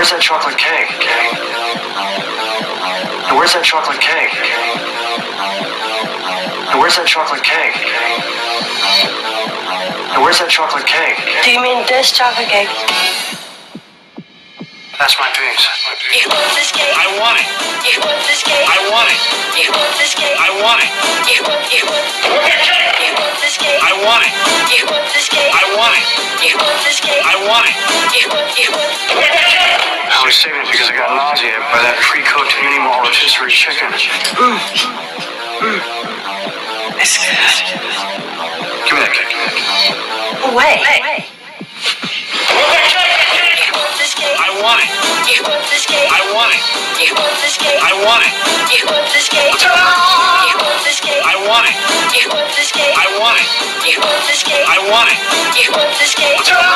where's that chocolate cake? And where's that chocolate cake? And where's that chocolate cake? And where's that chocolate cake? Do you mean this chocolate cake? That's my pigs. You want this cake? I want it. You want this cake? I want it. You want this cake? I want it. You want I want it. You want this cake? I want it. You want this cake? I want it. You want this cake? I want it. You want I was saving it because I got nauseated by that pre-cooked mini mall rotisserie chicken. It's good. Give me that cake. Wait. I want it. You want this cake? I want it. You want this cake? I want it. You want this cake? Ta-da! You want this cake? I want it. You want this cake? I want it. You want this cake? I want it. You want this cake? Ta-da!